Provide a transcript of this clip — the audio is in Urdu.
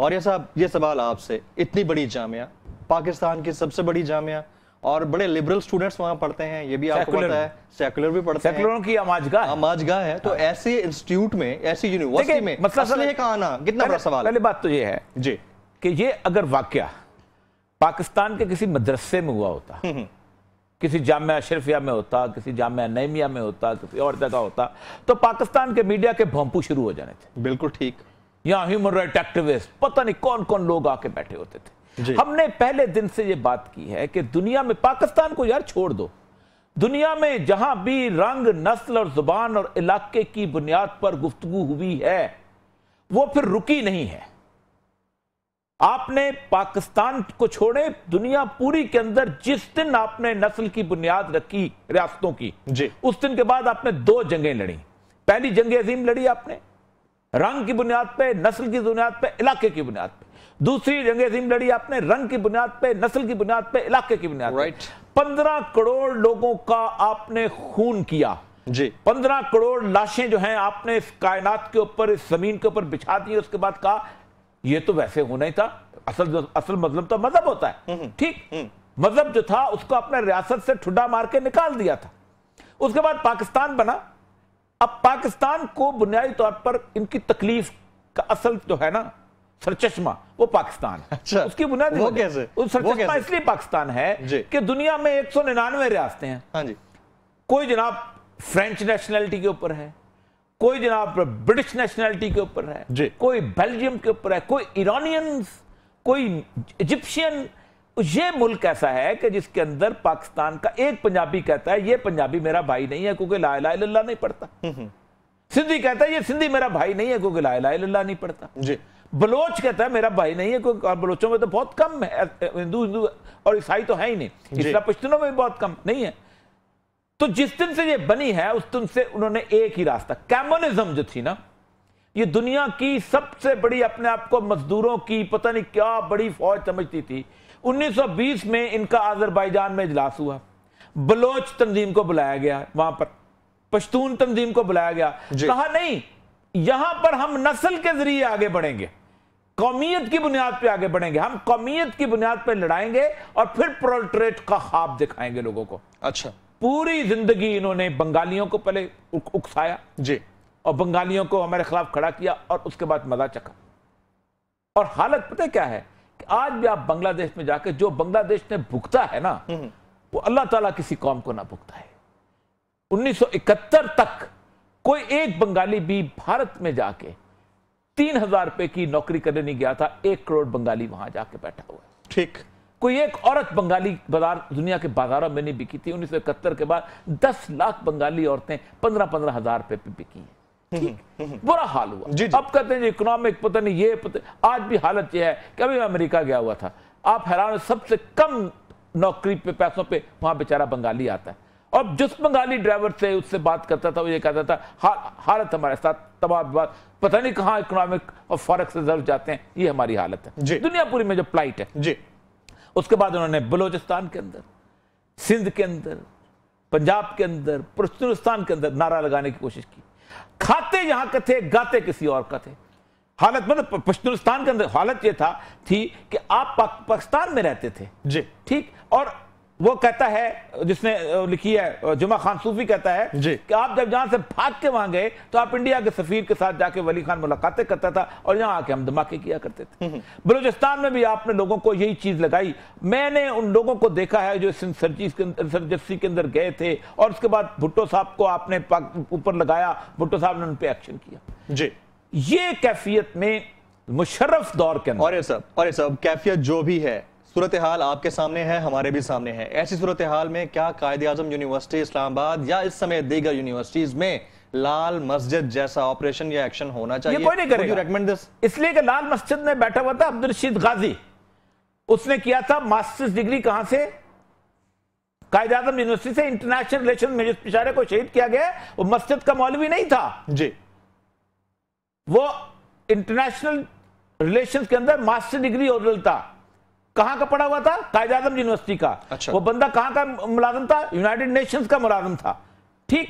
اور یہ صاحب یہ سوال آپ سے، اتنی بڑی جامعہ، پاکستان کی سب سے بڑی جامعہ، اور بڑے لبرل سٹوڈنٹس وہاں پڑھتے ہیں، یہ بھی آپ کو پتا ہے، سیکولر بھی پڑھتے ہیں، سیکولروں کی آماج گاہ ہے، تو ایسے انسٹیٹیوٹ میں، ایسی یونیورسٹی میں اسلحے کا آنا کتنا بڑا سوال ہے؟ پہلے بات تو یہ ہے جی کہ یہ اگر واقعہ پاکستان کے کسی مدرسے میں ہوا ہوتا، کسی جامعہ اشرفیہ میں ہوتا، کسی جامعہ نعیمیہ میں ہوتا، کسی اور جگہ ہوتا، تو پاکستان کے میڈیا کے بھونپو شروع ہو جانے تھے. بالکل ٹھیک. یہاں ہیومن رائٹ ایکٹیوسٹ پتہ نہیں کون کون لوگ آ کے بیٹھے ہوتے تھے. ہم نے پہلے دن سے یہ بات کی ہے کہ دنیا میں، پاکستان کو یار چھوڑ دو، دنیا میں جہاں بھی رنگ، نسل اور زبان اور علاقے کی بنیاد پر گفتگو ہوئی ہے وہ پھر رکی نہیں ہے. آپ نے پاکستان کو چھوڑے، دنیا پوری کے اندر جس دن آپ نے نسل کی بنیاد رکھی ریاستوں کی، اس دن کے بعد آپ نے 2 جنگیں لڑی. پہلی جنگ عظیم لڑی آپ نے رنگ کی بنیاد پہ، نسل کی بنیاد پہ، علاقے کی بنیاد پہ. دوسری جنگ عظیم لڑی آپ نے رنگ کی بنیاد پہ، نسل کی بنیاد پہ، علاقے کی بنیاد پہ. 15 کروڑ لوگوں کا آپ نے خون کیا. 15 کروڑ لاشیں جو ہیں آپ نے اس کائنات کے اوپر، اس زمین کے اوپر بچھا دی. اس کے بعد کہا یہ تو ویسے ہونا ہی تھا، اصل مظلوم تو مذہب ہوتا ہے. ٹھیک، مذہب جو تھا اس کو اپنے ریاست سے ٹھڈا مار کے نکال دیا تھا. اس کے بعد پاکستان بنا. اب پاکستان کو بنیادی طور پر ان کی تکلیف کا اصل جو ہے نا سرچشمہ وہ پاکستان ہے. اس کی بنیادی سرچشمہ اس لیے پاکستان ہے کہ دنیا میں 199 ریاستیں ہیں. کوئی جناب فرینچ نیشنلٹی کے اوپر ہے، کوئی جناب برٹش نیشنلٹی کے اوپر ہے، کوئی بیلجیم کے اوپر ہے، کوئی ایرانینز، کوئی ایجپشین. یہ ملک ایسا ہے کہ جس کے اندر پاکستان کا ایک پنجابی کہتا ہے یہ پنجابی میرا بھائی نہیں ہے کیونکہ لا الہ الا اللہ نہیں پڑھتا. سندھی کہتا ہے یہ سندھی میرا بھائی نہیں ہے کیونکہ لا الہ الا اللہ نہیں پڑھتا. بلوچ کہتا ہے میرا بھائی نہیں ہے کیونکہ، اور بلوچوں میں تو بہت کم ہے، ہندو اور عیسائی تو ہے ہی نہیں، اسلام پشتونوں میں بہت کم نہیں ہے. تو جس دن سے یہ بنی ہے اس دن سے انہوں نے ایک ہی راستہ، کمیونزم جو تھی نا، یہ دنیا کی سب سے بڑی، اپنے آپ کو مزدوروں کی پتہ نہیں کیا بڑی فوج سمجھتی تھی. 1920 میں ان کا آذربائیجان میں اجلاس ہوا، بلوچ تنظیم کو بلایا گیا، وہاں پر پشتون تنظیم کو بلایا گیا. کہا نہیں، یہاں پر ہم نسل کے ذریعے آگے بڑھیں گے، قومیت کی بنیاد پہ آگے بڑھیں گے، ہم قومیت کی بنیاد پہ لڑائیں گے اور پھر پرولٹریٹ کا خواب دکھائیں گے لوگوں کو. اچھا، پوری زندگی انہوں نے بنگالیوں کو پہلے اکسایا اور بنگالیوں کو ہمارے خلاف کھڑا کیا اور اس کے بعد مزہ چکھا. اور حالت پتہ کیا ہے کہ آج بھی آپ بنگلہ دیش میں جا کے جو بنگلہ دیش نے بھگتا ہے نا، وہ اللہ تعالیٰ کسی قوم کو نہ بھگتا ہے. 1971 تک کوئی ایک بنگالی بھی بھارت میں جا کے 3000 روپے کی نوکری کرنے نہیں گیا تھا. 1 کروڑ بنگالی وہاں جا کے بیٹھا ہوا ہے. ٹھیک، کوئی ایک عورت بنگالی بازار، دنیا کے بازاروں میں نہیں بکی تھی. 1971 کے بعد 10 لاکھ بنگالی عورتیں 15-15 ہزار روپے پہ بکی ہیں. برا حال ہوا. اب کہتے ہیں اکنامک پتہ نہیں یہ پتہ. آج بھی حالت یہ ہے کہ ابھی میں امریکہ گیا ہوا تھا، آپ حیران، سب سے کم نوکری پہ، پیسوں پہ وہاں بیچارہ بنگالی آتا ہے. اور جس بنگالی ڈرائیور سے اس سے بات کرتا تھا وہ یہ کہتا تھا حالت ہمارے ساتھ تباہ بات، پتہ نہیں کہاں اکنامک اور فارکس ریزرو جاتے ہیں، یہ ہماری حالت ہے دنیا پوری میں جو پلائٹ ہے. اس کے بعد انہوں نے بلوچستان کے اندر، سندھ کے اندر، پنجاب کے اندر، پشتونستان کے اندر نعرہ لگانے کی کوشش کی. کھاتے یہاں کے تھے، گاتے کسی اور کا تھے. حالت مطلب پشتونستان کے اندر حالت یہ تھی کہ آپ پاکستان میں رہتے تھے. ٹھیک، اور وہ کہتا ہے، جس نے لکھی ہے جمعہ خان صوفی، کہتا ہے کہ آپ جب جہاں سے بھاگ کے وہاں گئے تو آپ انڈیا کے سفیر کے ساتھ جا کے ولی خان ملاقاتیں کرتا تھا اور یہاں آ کے ہم دھماکے کیا کرتے تھے. بلوچستان میں بھی آپ نے لوگوں کو یہی چیز لگائی. میں نے ان لوگوں کو دیکھا ہے جو انسرجنسی کے اندر گئے تھے اور اس کے بعد بھٹو صاحب کو آپ نے اوپر لگایا، بھٹو صاحب نے ان پہ ایکشن کیا. یہ کیفیت میں مشرف دور کے اندر، اور یہ سب کیفیت جو بھی ہے، صورتحال آپ کے سامنے ہے، ہمارے بھی سامنے ہے. ایسی صورتحال میں کیا قائد اعظم یونیورسٹی اسلام آباد یا اس سمے دیگر یونیورسٹیز میں لال مسجد جیسا آپریشن یا ایکشن ہونا چاہیے؟ یہ کوئی نہیں کرے گا، اس لیے کہ لال مسجد میں بیٹھا ہوا تھا عبدالرشید غازی. اس نے کیا تھا ماسٹرز ڈگری کہاں سے؟ قائد اعظم یونیورسٹی سے. انٹرنیشنل ریلیشن میں جس بیچارے کو شہید کیا گیا وہ مسجد کا مولوی نہیں تھا. وہ انٹرنیشنل ریلیشنز کے اندر ماسٹر ڈگری ہولڈر تھا. کہاں کا پڑھا ہوا تھا؟ قائد اعظم یونیورسٹی کا. وہ بندہ کہاں کا ملازم تھا؟ یونائیٹڈ نیشنز کا ملازم تھا. ٹھیک،